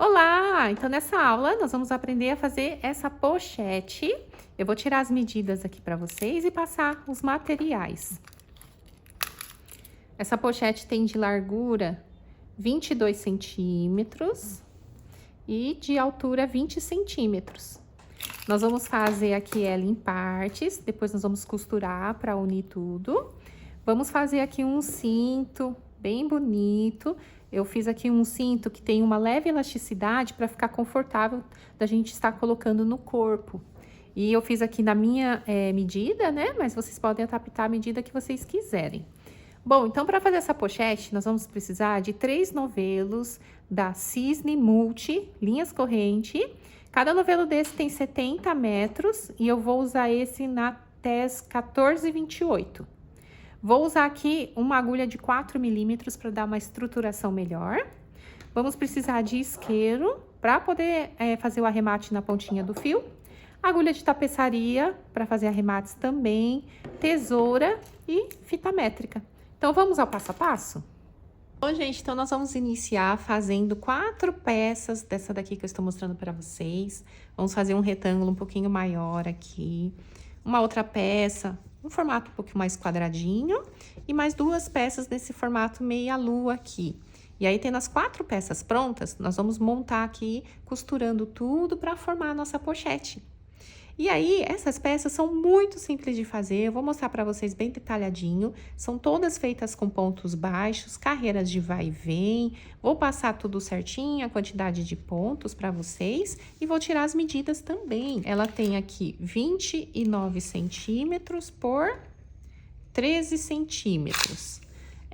Olá! Então, nessa aula, nós vamos aprender a fazer essa pochete. Eu vou tirar as medidas aqui para vocês e passar os materiais. Essa pochete tem de largura 22 centímetros e de altura 20 centímetros. Nós vamos fazer aqui ela em partes, depois nós vamos costurar para unir tudo. Vamos fazer aqui um cinto bem bonito. Eu fiz aqui um cinto que tem uma leve elasticidade para ficar confortável da gente estar colocando no corpo. E eu fiz aqui na minha medida, né? Mas vocês podem adaptar a medida que vocês quiserem. Bom, então para fazer essa pochete, nós vamos precisar de 3 novelos da Cisne Multi, linhas corrente. Cada novelo desse tem 70 metros e eu vou usar esse na TES 1428. Vou usar aqui uma agulha de 4 milímetros para dar uma estruturação melhor. Vamos precisar de isqueiro para poder fazer o arremate na pontinha do fio. Agulha de tapeçaria para fazer arremates também. Tesoura e fita métrica. Então, vamos ao passo a passo? Bom, gente, então nós vamos iniciar fazendo 4 peças dessa daqui que eu estou mostrando para vocês. Vamos fazer um retângulo um pouquinho maior aqui. Uma outra peça, um formato um pouquinho mais quadradinho. E mais 2 peças nesse formato meia-lua aqui. E aí, tendo as 4 peças prontas, nós vamos montar aqui, costurando tudo para formar a nossa pochete. E aí, essas peças são muito simples de fazer, eu vou mostrar para vocês bem detalhadinho. São todas feitas com pontos baixos, carreiras de vai e vem. Vou passar tudo certinho, a quantidade de pontos para vocês e vou tirar as medidas também. Ela tem aqui 29 centímetros por 13 centímetros.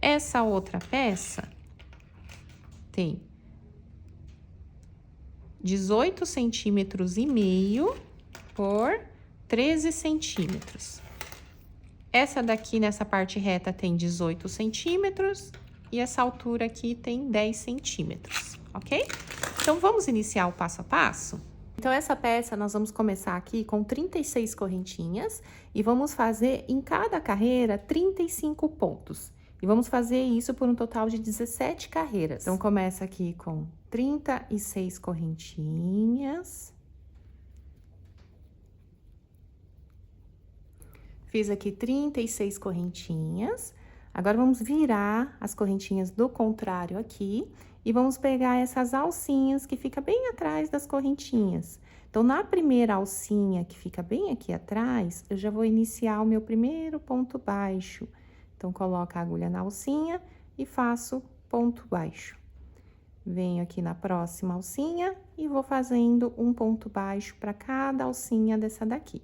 Essa outra peça tem 18 centímetros e meio por 13 centímetros. Essa daqui, nessa parte reta, tem 18 centímetros e essa altura aqui tem 10 centímetros, ok? Então, vamos iniciar o passo a passo? Então, essa peça nós vamos começar aqui com 36 correntinhas e vamos fazer em cada carreira 35 pontos. E vamos fazer isso por um total de 17 carreiras. Então, começa aqui com 36 correntinhas. Fiz aqui 36 correntinhas. Agora, vamos virar as correntinhas do contrário aqui e vamos pegar essas alcinhas que fica bem atrás das correntinhas. Então, na primeira alcinha que fica bem aqui atrás, eu já vou iniciar o meu primeiro ponto baixo. Então, coloco a agulha na alcinha e faço ponto baixo. Venho aqui na próxima alcinha e vou fazendo um ponto baixo para cada alcinha dessa daqui.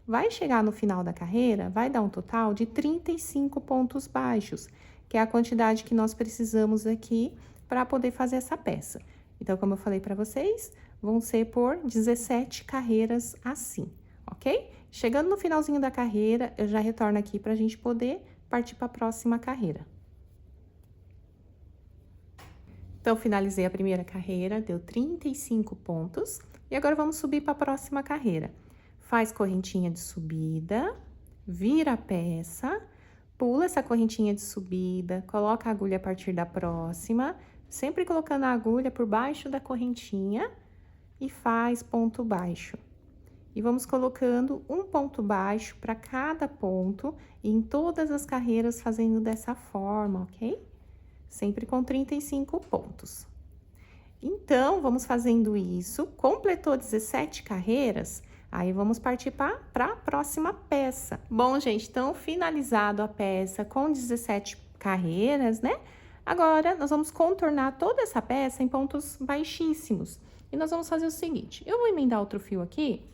Vai chegar no final da carreira, vai dar um total de 35 pontos baixos, que é a quantidade que nós precisamos aqui para poder fazer essa peça. Então, como eu falei para vocês, vão ser por 17 carreiras assim, ok? Chegando no finalzinho da carreira, eu já retorno aqui para a gente poder partir para a próxima carreira. Então, finalizei a primeira carreira, deu 35 pontos, e agora vamos subir para a próxima carreira. Faz correntinha de subida, vira a peça, pula essa correntinha de subida, coloca a agulha a partir da próxima, sempre colocando a agulha por baixo da correntinha e faz ponto baixo. E vamos colocando um ponto baixo para cada ponto e em todas as carreiras fazendo dessa forma, ok? Sempre com 35 pontos. Então, vamos fazendo isso, completou 17 carreiras. Aí, vamos partir para a próxima peça. Bom, gente, então, finalizado a peça com 17 carreiras, né? Agora, nós vamos contornar toda essa peça em pontos baixíssimos. E nós vamos fazer o seguinte, eu vou emendar outro fio aqui,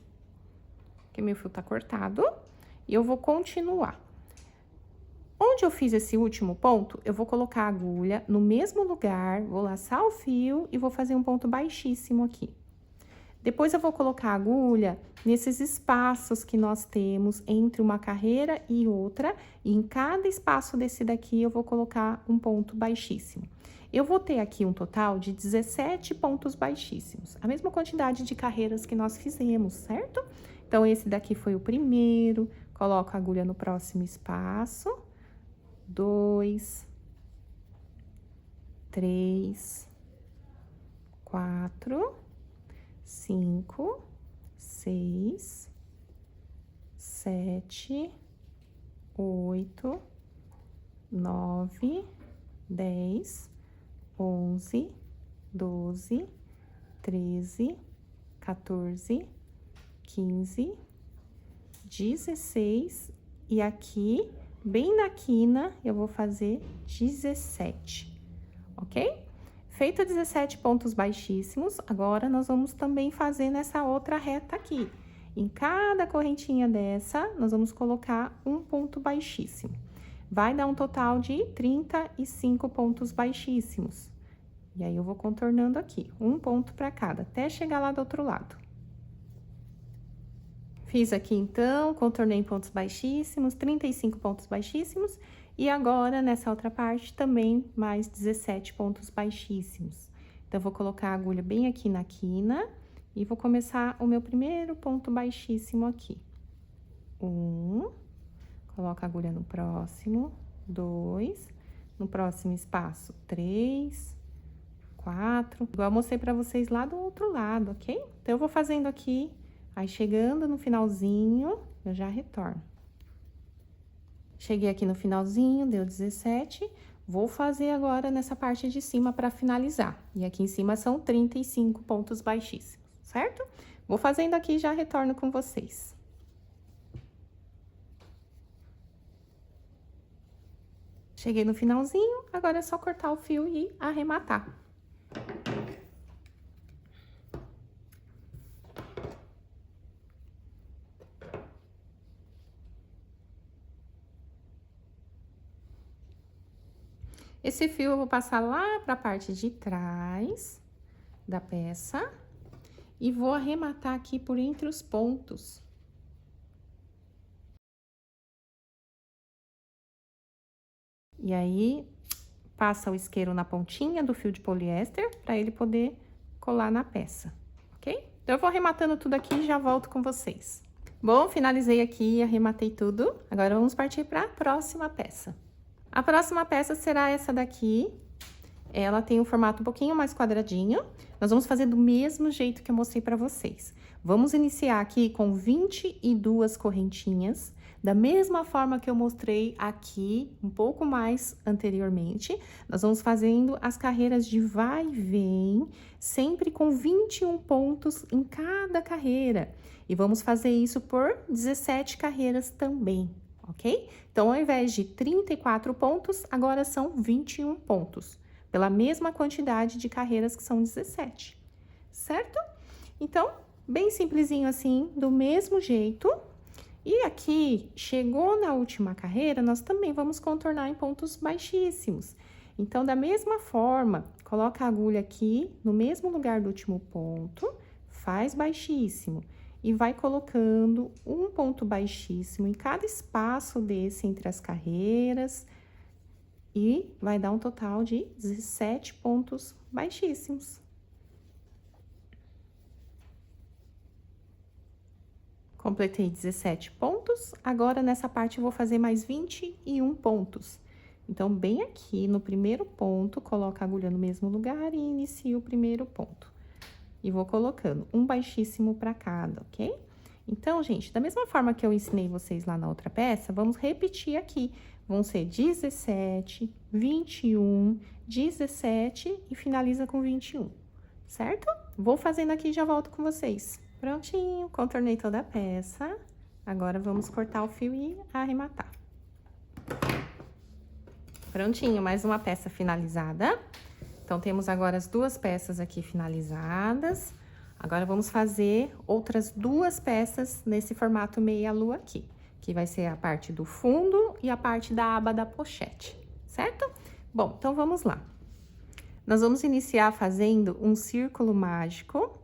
que meu fio tá cortado, e eu vou continuar. Onde eu fiz esse último ponto, eu vou colocar a agulha no mesmo lugar, vou laçar o fio e vou fazer um ponto baixíssimo aqui. Depois, eu vou colocar a agulha nesses espaços que nós temos entre uma carreira e outra, e em cada espaço desse daqui, eu vou colocar um ponto baixíssimo. Eu vou ter aqui um total de 17 pontos baixíssimos, a mesma quantidade de carreiras que nós fizemos, certo? Então, esse daqui foi o primeiro, coloco a agulha no próximo espaço, 2, 3, 4, 5, 6, 7, 8, 9, 10, 11, 12, 13, 14, 15, 16 e aqui, bem na quina, eu vou fazer 17, ok? Feito 17 pontos baixíssimos, agora nós vamos também fazer nessa outra reta aqui. Em cada correntinha dessa, nós vamos colocar um ponto baixíssimo. Vai dar um total de 35 pontos baixíssimos. E aí, eu vou contornando aqui, um ponto para cada, até chegar lá do outro lado. Fiz aqui, então, contornei em pontos baixíssimos, 35 pontos baixíssimos. E agora, nessa outra parte, também mais 17 pontos baixíssimos. Então, eu vou colocar a agulha bem aqui na quina e vou começar o meu primeiro ponto baixíssimo aqui. 1, coloco a agulha no próximo, 2, no próximo espaço, 3, 4, igual eu mostrei pra vocês lá do outro lado, ok? Então, eu vou fazendo aqui, aí chegando no finalzinho, eu já retorno. Cheguei aqui no finalzinho, deu 17, vou fazer agora nessa parte de cima pra finalizar. E aqui em cima são 35 pontos baixíssimos, certo? Vou fazendo aqui e já retorno com vocês. Cheguei no finalzinho, agora é só cortar o fio e arrematar. Esse fio eu vou passar lá para a parte de trás da peça e vou arrematar aqui por entre os pontos. E aí, passa o isqueiro na pontinha do fio de poliéster para ele poder colar na peça, ok? Então, eu vou arrematando tudo aqui e já volto com vocês. Bom, finalizei aqui, arrematei tudo. Agora, vamos partir para a próxima peça. A próxima peça será essa daqui. Ela tem um formato um pouquinho mais quadradinho. Nós vamos fazer do mesmo jeito que eu mostrei pra vocês. Vamos iniciar aqui com 22 correntinhas, da mesma forma que eu mostrei aqui, um pouco mais anteriormente. Nós vamos fazendo as carreiras de vai e vem, sempre com 21 pontos em cada carreira. E vamos fazer isso por 17 carreiras também, ok? Então, ao invés de 34 pontos, agora são 21 pontos, pela mesma quantidade de carreiras que são 17, certo? Então, bem simplesinho assim, do mesmo jeito. E aqui, chegou na última carreira, nós também vamos contornar em pontos baixíssimos. Então, da mesma forma, coloca a agulha aqui no mesmo lugar do último ponto, faz baixíssimo. E vai colocando um ponto baixíssimo em cada espaço desse entre as carreiras. E vai dar um total de 17 pontos baixíssimos. Completei 17 pontos. Agora, nessa parte, eu vou fazer mais 21 pontos. Então, bem aqui no primeiro ponto, coloca a agulha no mesmo lugar e inicio o primeiro ponto. E vou colocando um baixíssimo para cada, ok? Então, gente, da mesma forma que eu ensinei vocês lá na outra peça, vamos repetir aqui. Vão ser 17, 21, 17 e finaliza com 21, certo? Vou fazendo aqui e já volto com vocês. Prontinho, contornei toda a peça. Agora, vamos cortar o fio e arrematar. Prontinho, mais uma peça finalizada. Então, temos agora as duas peças aqui finalizadas. Agora, vamos fazer outras duas peças nesse formato meia-lua aqui, que vai ser a parte do fundo e a parte da aba da pochete, certo? Bom, então, vamos lá. Nós vamos iniciar fazendo um círculo mágico.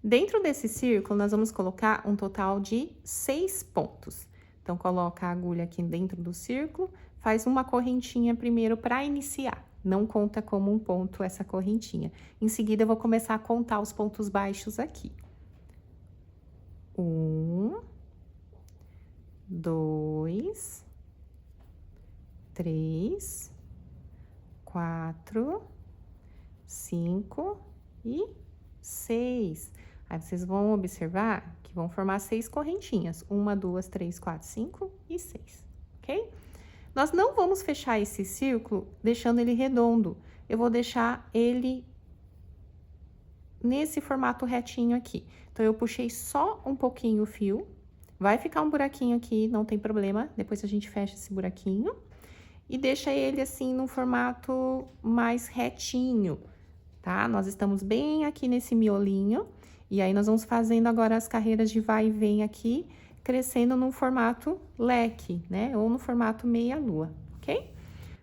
Dentro desse círculo, nós vamos colocar um total de 6 pontos. Então, coloca a agulha aqui dentro do círculo, faz uma correntinha primeiro para iniciar. Não conta como um ponto essa correntinha. Em seguida, eu vou começar a contar os pontos baixos aqui. 1, 2, 3, 4, 5 e 6. Aí, vocês vão observar que vão formar 6 correntinhas. 1, 2, 3, 4, 5 e 6, ok? Nós não vamos fechar esse círculo deixando ele redondo. Eu vou deixar ele nesse formato retinho aqui. Então, eu puxei só um pouquinho o fio. Vai ficar um buraquinho aqui, não tem problema. Depois a gente fecha esse buraquinho. E deixa ele assim, num formato mais retinho, tá? Nós estamos bem aqui nesse miolinho. E aí, nós vamos fazendo agora as carreiras de vai e vem aqui, crescendo num formato leque, né? Ou no formato meia-lua, ok?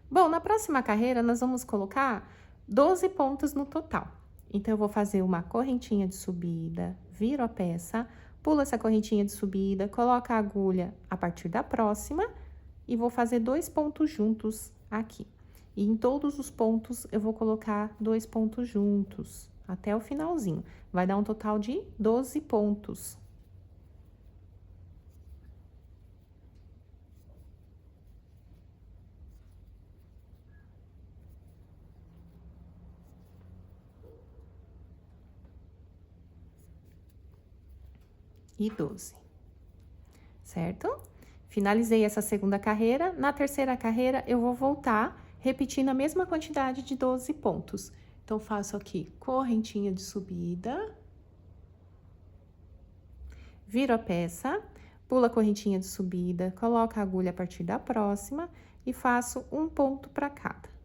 Bom, na próxima carreira, nós vamos colocar 12 pontos no total. Então, eu vou fazer uma correntinha de subida, viro a peça, pulo essa correntinha de subida, coloco a agulha a partir da próxima e vou fazer 2 pontos juntos aqui. E em todos os pontos, eu vou colocar 2 pontos juntos, até o finalzinho. Vai dar um total de 12 pontos. E 12, certo? Finalizei essa segunda carreira. Na terceira carreira, eu vou voltar, repetindo a mesma quantidade de 12 pontos. Então, faço aqui correntinha de subida, viro a peça, pulo a correntinha de subida, coloco a agulha a partir da próxima e faço um ponto para cada.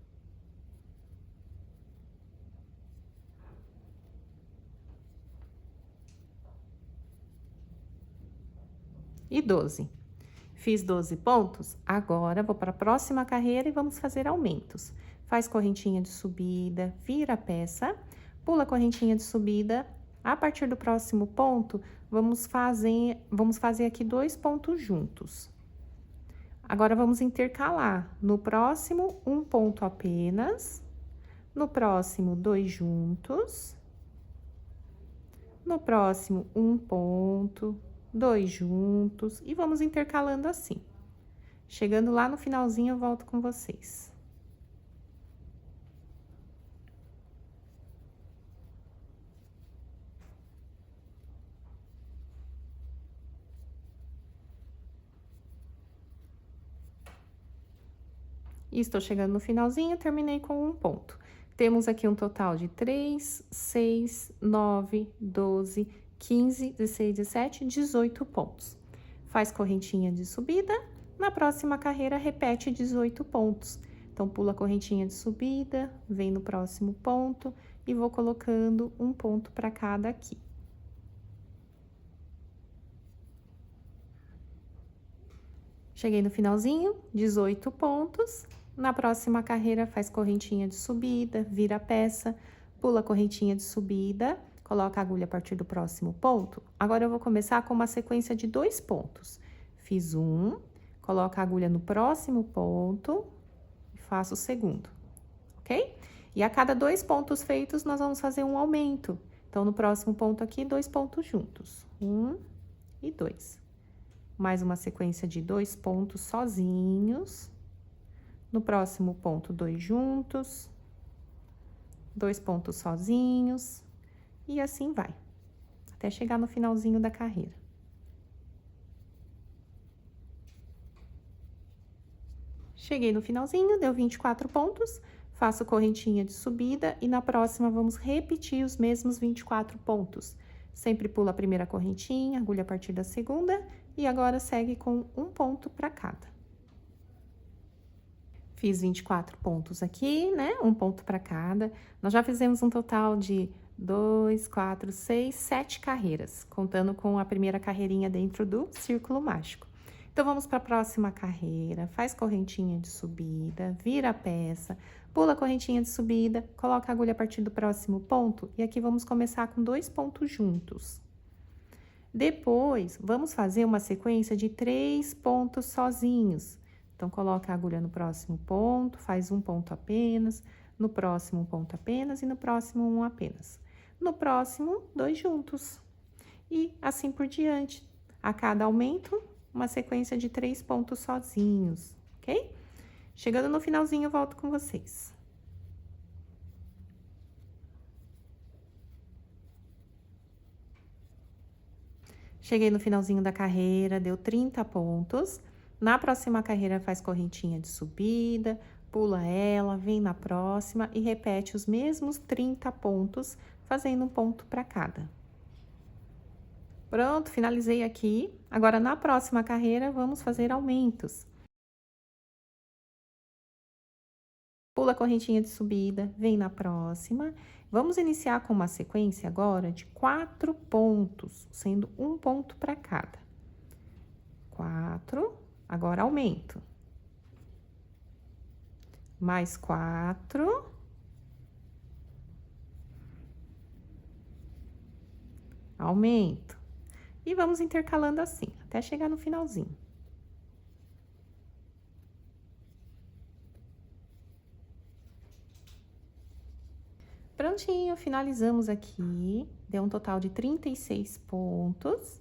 E 12. Fiz 12 pontos, agora vou para a próxima carreira e vamos fazer aumentos. Faz correntinha de subida, vira a peça, pula a correntinha de subida. A partir do próximo ponto, vamos fazer aqui 2 pontos juntos. Agora, vamos intercalar. No próximo, um ponto apenas. No próximo, 2 juntos. No próximo, um ponto, 2 juntos. E vamos intercalando assim. Chegando lá no finalzinho, eu volto com vocês. E estou chegando no finalzinho, terminei com um ponto. Temos aqui um total de 3, 6, 9, 12, 15, 16, 17, 18 pontos. Faz correntinha de subida, na próxima carreira repete 18 pontos. Então, pula a correntinha de subida, vem no próximo ponto e vou colocando um ponto para cada aqui. Cheguei no finalzinho, 18 pontos. Na próxima carreira, faz correntinha de subida, vira a peça, pula a correntinha de subida, coloca a agulha a partir do próximo ponto. Agora, eu vou começar com uma sequência de 2 pontos. Fiz um, coloco a agulha no próximo ponto e faço o segundo, ok? E a cada 2 pontos feitos, nós vamos fazer um aumento. Então, no próximo ponto aqui, 2 pontos juntos. 1 e 2. Mais uma sequência de 2 pontos sozinhos. No próximo ponto, 2 juntos, 2 pontos sozinhos, e assim vai, até chegar no finalzinho da carreira. Cheguei no finalzinho, deu 24 pontos, faço correntinha de subida e na próxima vamos repetir os mesmos 24 pontos. Sempre pula a primeira correntinha, agulha a partir da segunda e agora segue com um ponto para cada. Fiz 24 pontos aqui, né? Um ponto para cada. Nós já fizemos um total de 2, 4, 6, 7 carreiras, contando com a primeira carreirinha dentro do círculo mágico. Então, vamos para a próxima carreira. Faz correntinha de subida, vira a peça, pula a correntinha de subida, coloca a agulha a partir do próximo ponto. E aqui vamos começar com 2 pontos juntos. Depois, vamos fazer uma sequência de 3 pontos sozinhos. Então, coloca a agulha no próximo ponto, faz um ponto apenas, no próximo um ponto apenas e no próximo um apenas. No próximo, 2 juntos. E assim por diante. A cada aumento, uma sequência de 3 pontos sozinhos, ok? Chegando no finalzinho, eu volto com vocês. Cheguei no finalzinho da carreira, deu 30 pontos. Na próxima carreira faz correntinha de subida, pula ela, vem na próxima e repete os mesmos 30 pontos, fazendo um ponto para cada. Pronto, finalizei aqui. Agora, na próxima carreira, vamos fazer aumentos. Pula a correntinha de subida, vem na próxima. Vamos iniciar com uma sequência agora de 4 pontos, sendo um ponto para cada. 4, agora aumento. Mais 4. Aumento. E vamos intercalando assim, até chegar no finalzinho. Prontinho, finalizamos aqui. Deu um total de 36 pontos.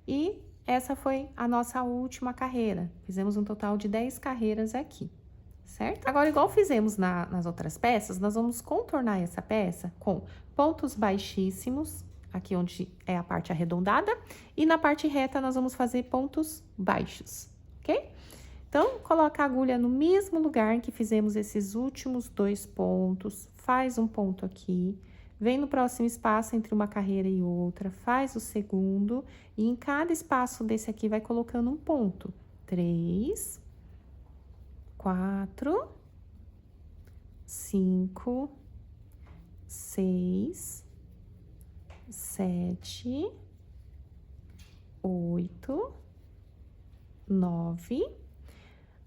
E essa foi a nossa última carreira. Fizemos um total de 10 carreiras aqui, certo? Agora, igual fizemos nas outras peças, nós vamos contornar essa peça com pontos baixíssimos, aqui onde é a parte arredondada, e na parte reta nós vamos fazer pontos baixos, ok? Então, coloca a agulha no mesmo lugar em que fizemos esses últimos 2 pontos, faz um ponto aqui, vem no próximo espaço entre uma carreira e outra, faz o segundo, e em cada espaço desse aqui vai colocando um ponto. 3, 4, 5, 6, 7, 8, 9.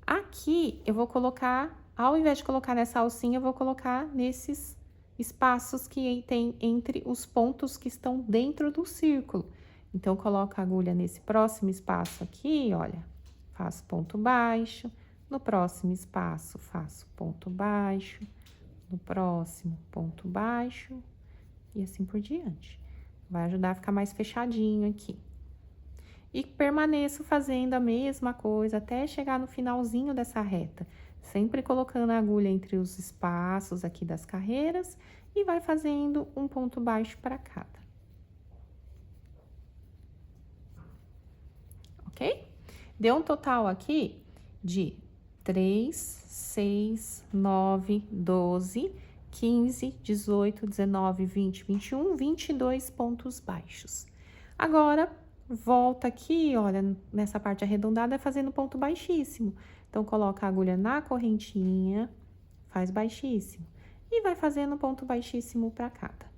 Aqui, eu vou colocar, ao invés de colocar nessa alcinha, eu vou colocar nesses espaços que tem entre os pontos que estão dentro do círculo. Então, coloco a agulha nesse próximo espaço aqui, olha, faço ponto baixo. No próximo espaço, faço ponto baixo. No próximo, ponto baixo. E assim por diante. Vai ajudar a ficar mais fechadinho aqui. E permaneço fazendo a mesma coisa até chegar no finalzinho dessa reta. Sempre colocando a agulha entre os espaços aqui das carreiras e vai fazendo um ponto baixo para cada. Ok? Deu um total aqui de 3, 6, 9, 12, 15, 18, 19, 20, 21, 22 pontos baixos. Agora, volta aqui, olha, nessa parte arredondada, fazendo ponto baixíssimo. Então, coloca a agulha na correntinha, faz baixíssimo. E vai fazendo ponto baixíssimo para cada.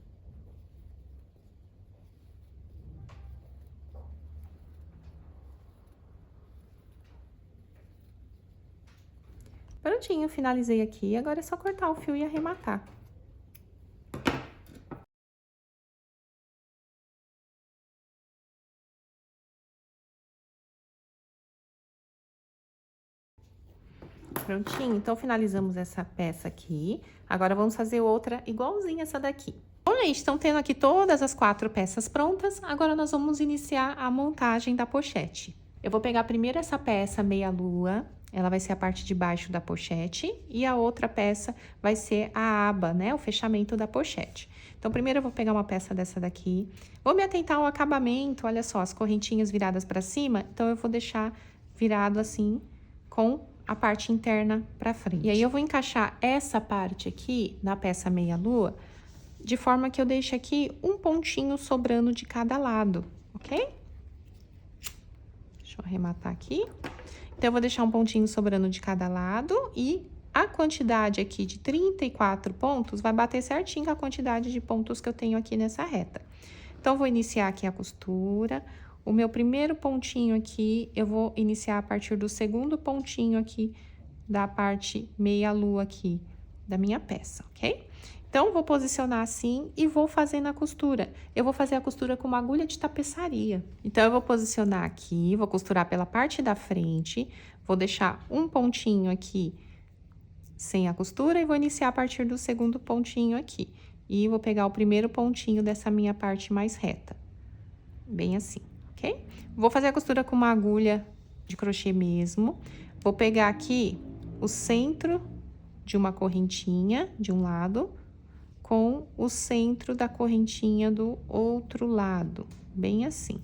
Prontinho, finalizei aqui. Agora é só cortar o fio e arrematar. Prontinho, então finalizamos essa peça aqui. Agora vamos fazer outra igualzinha essa daqui. Bom, gente, estão tendo aqui todas as 4 peças prontas. Agora nós vamos iniciar a montagem da pochete. Eu vou pegar primeiro essa peça meia lua, ela vai ser a parte de baixo da pochete, e a outra peça vai ser a aba, né, o fechamento da pochete. Então, primeiro eu vou pegar uma peça dessa daqui, vou me atentar ao acabamento, olha só, as correntinhas viradas para cima, então eu vou deixar virado assim, com a parte interna para frente. E aí, eu vou encaixar essa parte aqui na peça meia lua, de forma que eu deixe aqui um pontinho sobrando de cada lado, ok? Deixa eu arrematar aqui. Então, eu vou deixar um pontinho sobrando de cada lado e a quantidade aqui de 34 pontos vai bater certinho com a quantidade de pontos que eu tenho aqui nessa reta. Então, vou iniciar aqui a costura. O meu primeiro pontinho aqui, eu vou iniciar a partir do segundo pontinho aqui da parte meia lua aqui da minha peça, ok? Então, vou posicionar assim e vou fazendo a costura. Eu vou fazer a costura com uma agulha de tapeçaria. Então, eu vou posicionar aqui, vou costurar pela parte da frente, vou deixar um pontinho aqui sem a costura e vou iniciar a partir do segundo pontinho aqui. E vou pegar o primeiro pontinho dessa minha parte mais reta. Bem assim, ok? Vou fazer a costura com uma agulha de crochê mesmo. Vou pegar aqui o centro de uma correntinha de um lado com o centro da correntinha do outro lado, bem assim.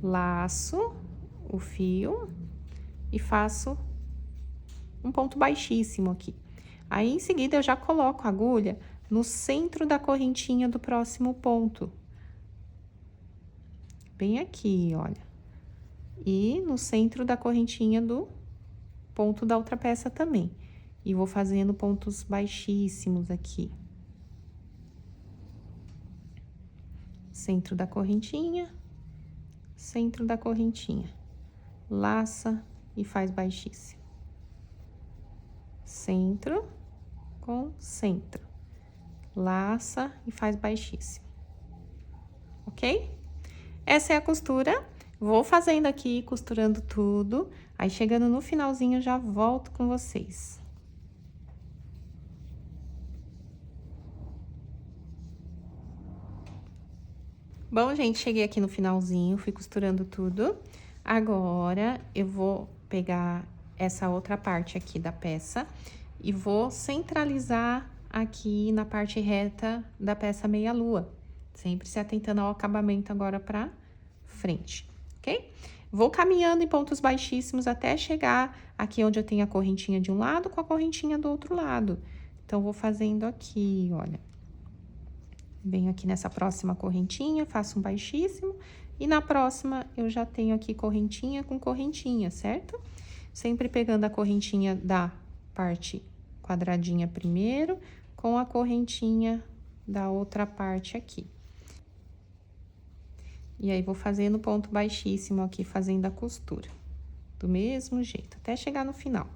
laço o fio e faço um ponto baixíssimo aqui. Aí, em seguida, eu já coloco a agulha no centro da correntinha do próximo ponto. Bem aqui, olha. E no centro da correntinha do ponto da outra peça também. E vou fazendo pontos baixíssimos aqui. Centro da correntinha, centro da correntinha. Laça e faz baixíssimo. Centro com centro. Laça e faz baixíssimo. Ok? Essa é a costura. Vou fazendo aqui, costurando tudo. Aí, chegando no finalzinho, já volto com vocês. Bom, gente, cheguei aqui no finalzinho, fui costurando tudo. Agora, eu vou pegar essa outra parte aqui da peça e vou centralizar aqui na parte reta da peça meia-lua. Sempre se atentando ao acabamento agora pra frente, ok? Vou caminhando em pontos baixíssimos até chegar aqui onde eu tenho a correntinha de um lado com a correntinha do outro lado. Então, vou fazendo aqui, olha. Venho aqui nessa próxima correntinha, faço um baixíssimo, e na próxima eu já tenho aqui correntinha com correntinha, certo? Sempre pegando a correntinha da parte quadradinha primeiro, com a correntinha da outra parte aqui. E aí, vou fazendo ponto baixíssimo aqui, fazendo a costura. Do mesmo jeito, até chegar no final.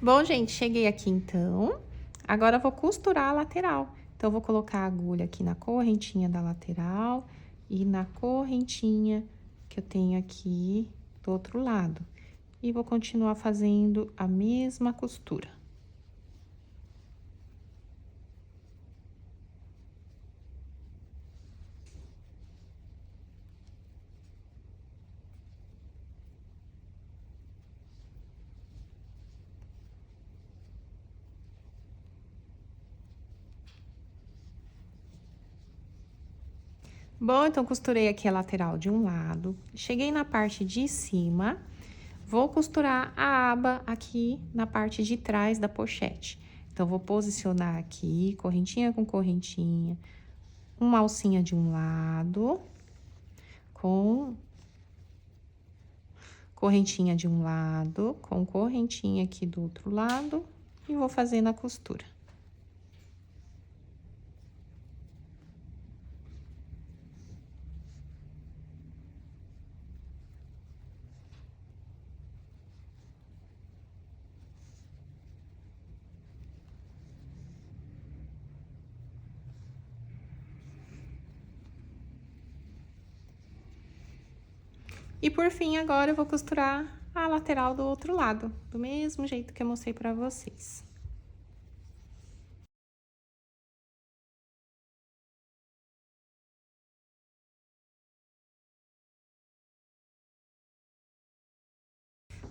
Bom, gente, cheguei aqui então. Agora, eu vou costurar a lateral. Então, eu vou colocar a agulha aqui na correntinha da lateral e na correntinha que eu tenho aqui do outro lado. E vou continuar fazendo a mesma costura. Bom, então, costurei aqui a lateral de um lado, cheguei na parte de cima, vou costurar a aba aqui na parte de trás da pochete. Então, vou posicionar aqui, correntinha com correntinha, uma alcinha de um lado, com correntinha de um lado, com correntinha aqui do outro lado, e vou fazendo a costura. E por fim, agora eu vou costurar a lateral do outro lado, do mesmo jeito que eu mostrei pra vocês.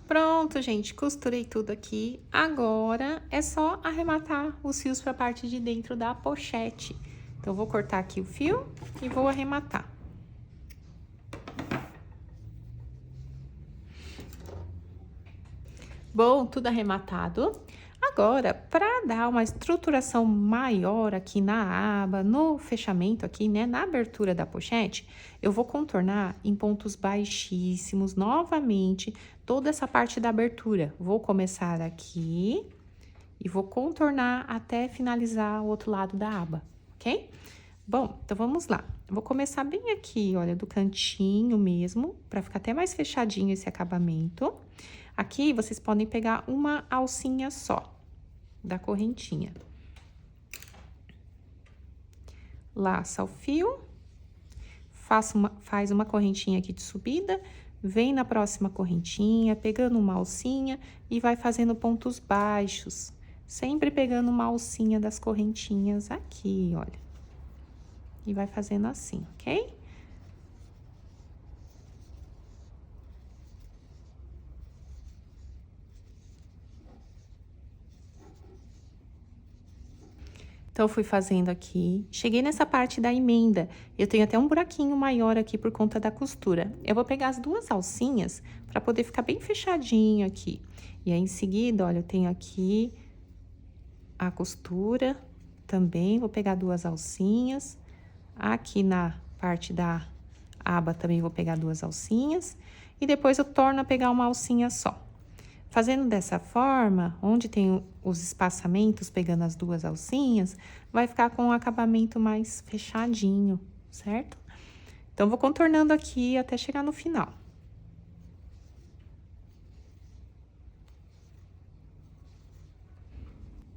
Pronto, gente, costurei tudo aqui. Agora, é só arrematar os fios pra parte de dentro da pochete. Então, eu vou cortar aqui o fio e vou arrematar. Bom, tudo arrematado. Agora, para dar uma estruturação maior aqui na aba, no fechamento aqui, né, na abertura da pochete, eu vou contornar em pontos baixíssimos, novamente, toda essa parte da abertura. Vou começar aqui e vou contornar até finalizar o outro lado da aba, ok? Bom, então vamos lá. Eu vou começar bem aqui, olha, do cantinho mesmo, para ficar até mais fechadinho esse acabamento. Aqui, vocês podem pegar uma alcinha só da correntinha. Laça o fio, faz uma correntinha aqui de subida, vem na próxima correntinha, pegando uma alcinha e vai fazendo pontos baixos. Sempre pegando uma alcinha das correntinhas aqui, olha. E vai fazendo assim, ok? Então, eu fui fazendo aqui, cheguei nessa parte da emenda, eu tenho até um buraquinho maior aqui por conta da costura. Eu vou pegar as duas alcinhas para poder ficar bem fechadinho aqui. E aí, em seguida, olha, eu tenho aqui a costura também, vou pegar duas alcinhas. Aqui na parte da aba também vou pegar duas alcinhas. E depois eu torno a pegar uma alcinha só. Fazendo dessa forma, onde tem os espaçamentos, pegando as duas alcinhas, vai ficar com um acabamento mais fechadinho, certo? Então, vou contornando aqui até chegar no final.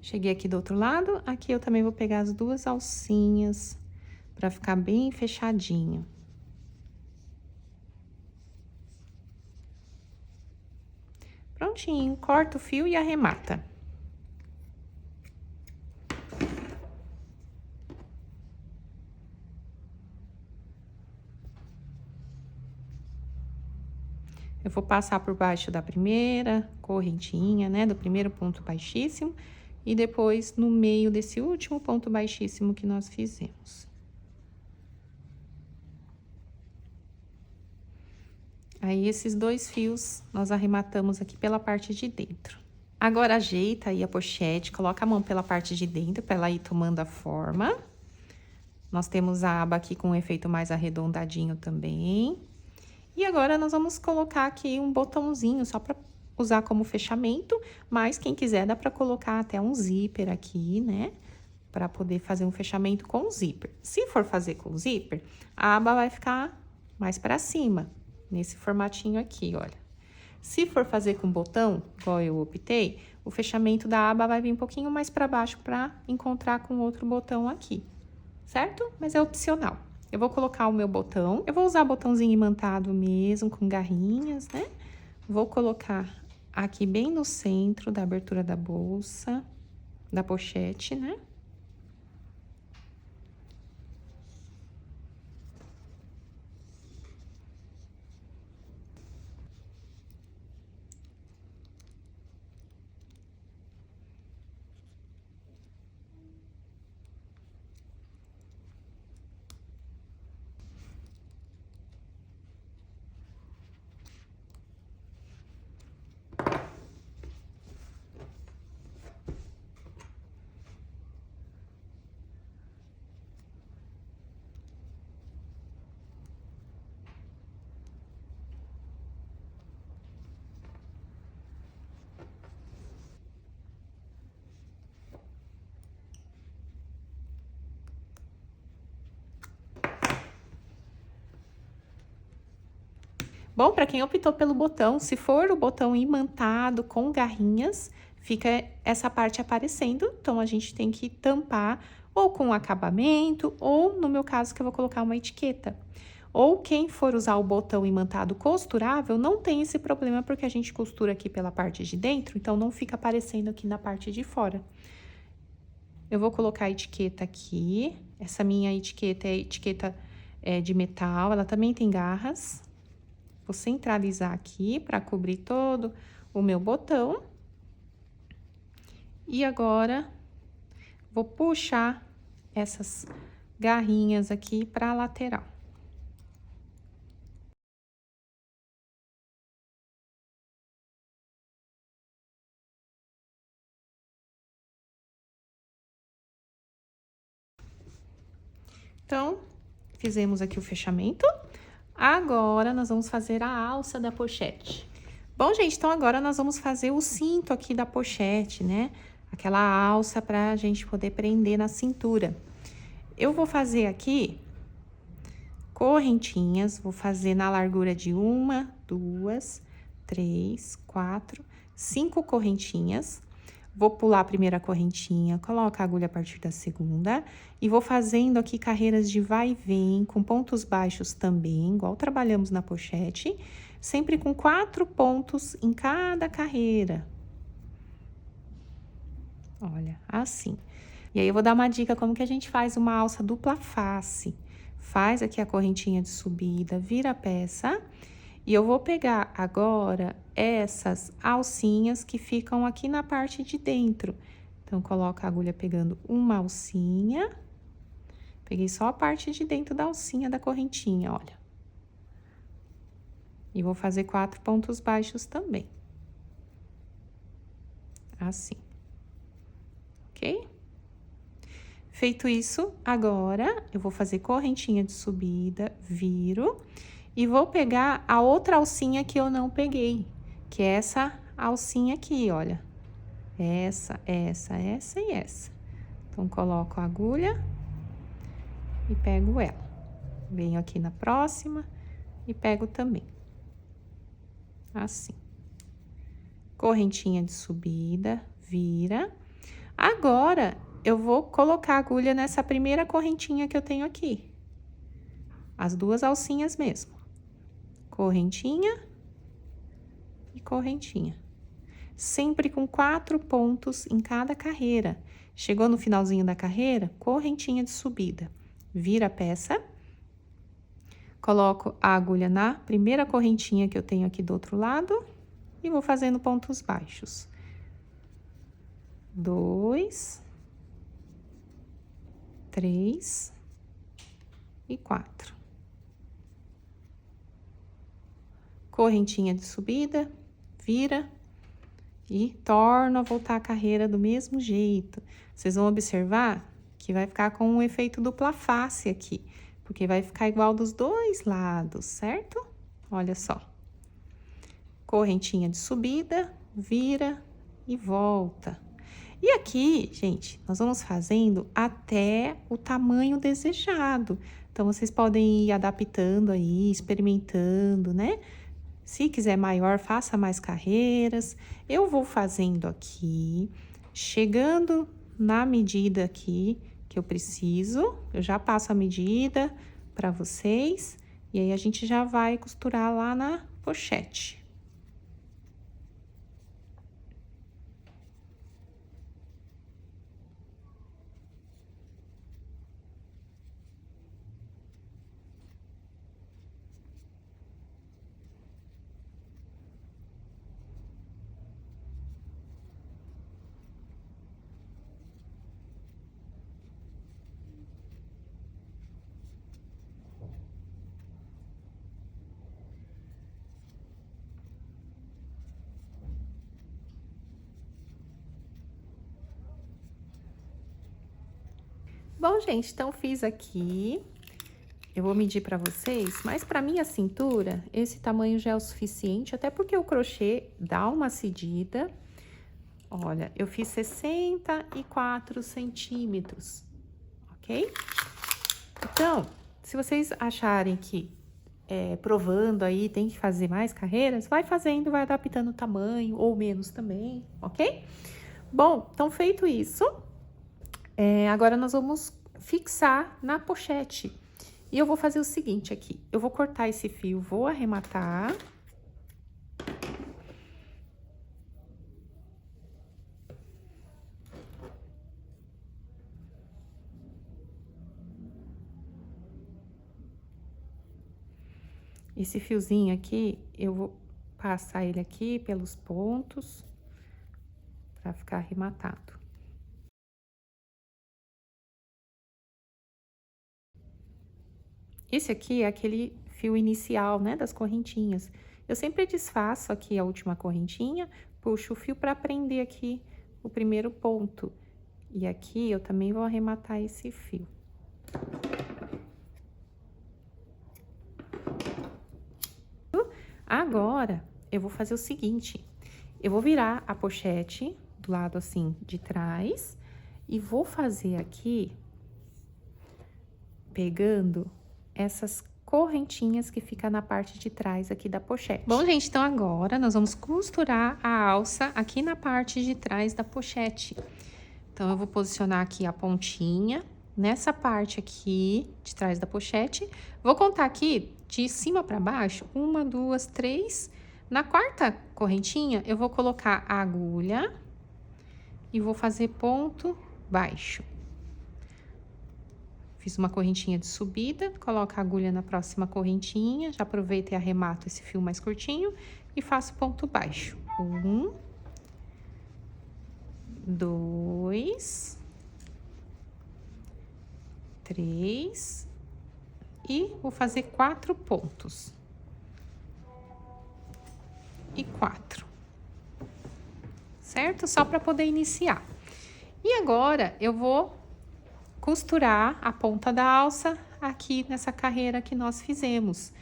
Cheguei aqui do outro lado, aqui eu também vou pegar as duas alcinhas, pra ficar bem fechadinho. Prontinho, corta o fio e arremata. Eu vou passar por baixo da primeira correntinha, né, do primeiro ponto baixíssimo, e depois no meio desse último ponto baixíssimo que nós fizemos. Aí, esses dois fios, nós arrematamos aqui pela parte de dentro. Agora, ajeita aí a pochete, coloca a mão pela parte de dentro, pra ela ir tomando a forma. Nós temos a aba aqui com um efeito mais arredondadinho também. E agora, nós vamos colocar aqui um botãozinho, só pra usar como fechamento, mas quem quiser dá pra colocar até um zíper aqui, né? Pra poder fazer um fechamento com zíper. Se for fazer com zíper, a aba vai ficar mais pra cima. Nesse formatinho aqui, olha. Se for fazer com botão, igual eu optei, o fechamento da aba vai vir um pouquinho mais para baixo para encontrar com outro botão aqui, certo? Mas é opcional. Eu vou colocar o meu botão, eu vou usar botãozinho imantado mesmo, com garrinhas, né? Vou colocar aqui bem no centro da abertura da bolsa, da pochete, né? Bom, para quem optou pelo botão, se for o botão imantado com garrinhas, fica essa parte aparecendo, então a gente tem que tampar ou com acabamento, ou no meu caso que eu vou colocar uma etiqueta. Ou quem for usar o botão imantado costurável, não tem esse problema, porque a gente costura aqui pela parte de dentro, então não fica aparecendo aqui na parte de fora. Eu vou colocar a etiqueta aqui, essa minha etiqueta é etiqueta de metal, ela também tem garras. Vou centralizar aqui para cobrir todo o meu botão. E agora, vou puxar essas garrinhas aqui para a lateral. Então, fizemos aqui o fechamento. Agora, nós vamos fazer a alça da pochete. Bom, gente, então agora nós vamos fazer o cinto aqui da pochete, né? Aquela alça pra gente poder prender na cintura. Eu vou fazer aqui correntinhas, vou fazer na largura de 1, 2, 3, 4, 5 correntinhas. Vou pular a primeira correntinha, coloco a agulha a partir da segunda e vou fazendo aqui carreiras de vai e vem, com pontos baixos também, igual trabalhamos na pochete, sempre com 4 pontos em cada carreira. Olha, assim. E aí, eu vou dar uma dica como que a gente faz uma alça dupla face. Faz aqui a correntinha de subida, vira a peça. E eu vou pegar agora essas alcinhas que ficam aqui na parte de dentro. Então, coloco a agulha pegando uma alcinha. Peguei só a parte de dentro da alcinha da correntinha, olha. E vou fazer 4 pontos baixos também. Assim. Ok? Feito isso, agora eu vou fazer correntinha de subida, viro, e vou pegar a outra alcinha que eu não peguei, que é essa alcinha aqui, olha. Essa e essa. Então, coloco a agulha e pego ela. Venho aqui na próxima e pego também. Assim. Correntinha de subida, vira. Agora, eu vou colocar a agulha nessa primeira correntinha que eu tenho aqui. As duas alcinhas mesmo. Correntinha e correntinha. Sempre com 4 pontos em cada carreira. Chegou no finalzinho da carreira, correntinha de subida. Vira a peça. Coloco a agulha na primeira correntinha que eu tenho aqui do outro lado e vou fazendo pontos baixos. 2, 3 e 4. Correntinha de subida, vira e torno a voltar a carreira do mesmo jeito. Vocês vão observar que vai ficar com um efeito dupla face aqui, porque vai ficar igual dos dois lados, certo? Olha só. Correntinha de subida, vira e volta. E aqui, gente, nós vamos fazendo até o tamanho desejado. Então, vocês podem ir adaptando aí, experimentando, né? Se quiser maior, faça mais carreiras. Eu vou fazendo aqui, chegando na medida aqui que eu preciso. Eu já passo a medida para vocês. E aí, a gente já vai costurar lá na pochete. Bom, gente, então fiz aqui. Eu vou medir pra vocês, mas pra minha cintura, esse tamanho já é o suficiente, até porque o crochê dá uma cedida. Olha, eu fiz 64 centímetros, ok? Então, se vocês acharem que provando aí tem que fazer mais carreiras, vai fazendo, vai adaptando o tamanho ou menos também, ok? Bom, então feito isso, agora nós vamos fixar na pochete. E eu vou fazer o seguinte aqui, eu vou cortar esse fio, vou arrematar. Esse fiozinho aqui, eu vou passar ele aqui pelos pontos para ficar arrematado. Esse aqui é aquele fio inicial, né, das correntinhas. Eu sempre desfaço aqui a última correntinha, puxo o fio para prender aqui o primeiro ponto. E aqui eu também vou arrematar esse fio. Agora, eu vou fazer o seguinte, eu vou virar a pochete do lado assim de trás e vou fazer aqui, pegando essas correntinhas que fica na parte de trás aqui da pochete. Bom, gente, então agora nós vamos costurar a alça aqui na parte de trás da pochete. Então, eu vou posicionar aqui a pontinha nessa parte aqui de trás da pochete. Vou contar aqui de cima para baixo, 1, 2, 3. Na quarta correntinha, eu vou colocar a agulha e vou fazer ponto baixo. Fiz uma correntinha de subida, coloco a agulha na próxima correntinha, já aproveito e arremato esse fio mais curtinho e faço ponto baixo. 1, 2, 3 e vou fazer 4 pontos. E 4. Certo? Só para poder iniciar. E agora, eu vou costurar a ponta da alça aqui nessa carreira que nós fizemos.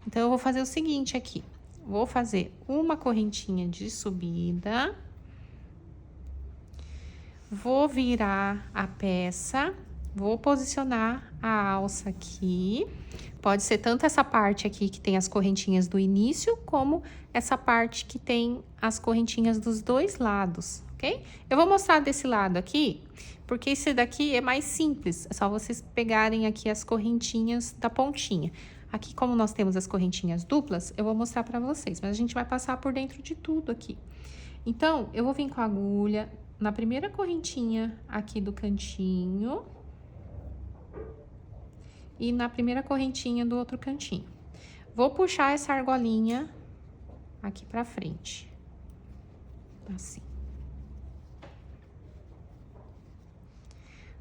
Então, eu vou fazer o seguinte aqui. Vou fazer uma correntinha de subida. Vou virar a peça. Vou posicionar a alça aqui. Pode ser tanto essa parte aqui que tem as correntinhas do início, como essa parte que tem as correntinhas dos dois lados, ok? Eu vou mostrar desse lado aqui, porque esse daqui é mais simples. É só vocês pegarem aqui as correntinhas da pontinha. Aqui, como nós temos as correntinhas duplas, eu vou mostrar pra vocês, mas a gente vai passar por dentro de tudo aqui. Então, eu vou vir com a agulha na primeira correntinha aqui do cantinho e na primeira correntinha do outro cantinho. Vou puxar essa argolinha aqui pra frente. Assim.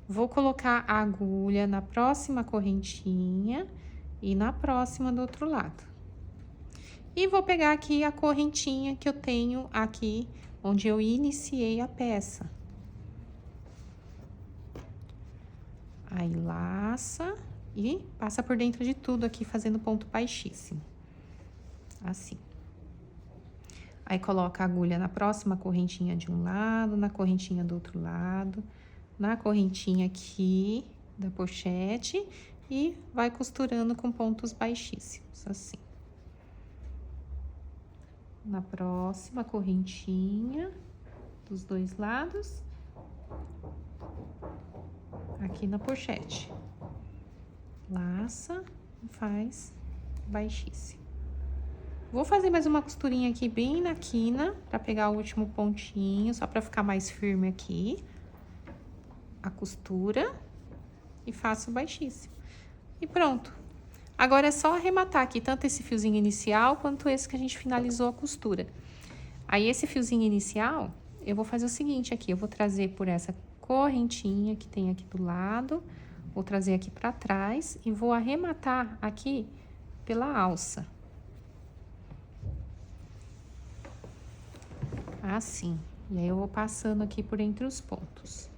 Vou colocar a agulha na próxima correntinha e na próxima do outro lado. E vou pegar aqui a correntinha que eu tenho aqui, onde eu iniciei a peça. Aí, laça e passa por dentro de tudo aqui, fazendo ponto baixíssimo. Assim. Aí, coloca a agulha na próxima correntinha de um lado, na correntinha do outro lado, na correntinha aqui da pochete e vai costurando com pontos baixíssimos, assim. Na próxima correntinha dos dois lados, aqui na pochete. Laça e faz baixíssimo. Vou fazer mais uma costurinha aqui bem na quina, pra pegar o último pontinho, só pra ficar mais firme aqui. A costura e faço baixíssimo. E pronto. Agora é só arrematar aqui, tanto esse fiozinho inicial, quanto esse que a gente finalizou a costura. Aí, esse fiozinho inicial, eu vou fazer o seguinte aqui, eu vou trazer por essa correntinha que tem aqui do lado, vou trazer aqui pra trás e vou arrematar aqui pela alça. Assim. E aí, eu vou passando aqui por entre os pontos.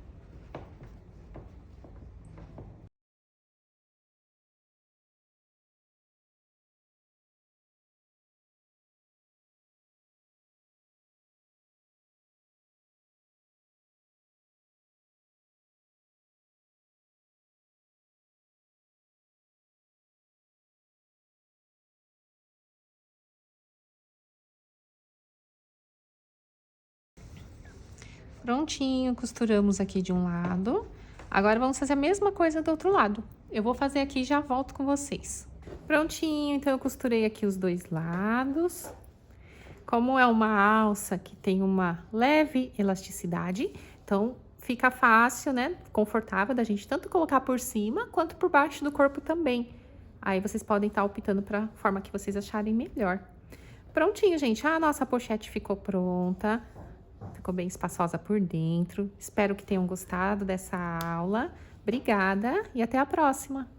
Prontinho, costuramos aqui de um lado. Agora, vamos fazer a mesma coisa do outro lado. Eu vou fazer aqui e já volto com vocês. Prontinho, então eu costurei aqui os dois lados. Como é uma alça que tem uma leve elasticidade, então fica fácil, né? Confortável da gente tanto colocar por cima quanto por baixo do corpo também. Aí vocês podem estar optando para a forma que vocês acharem melhor. Prontinho, gente. A nossa pochete ficou pronta. Ficou bem espaçosa por dentro. Espero que tenham gostado dessa aula. Obrigada e até a próxima!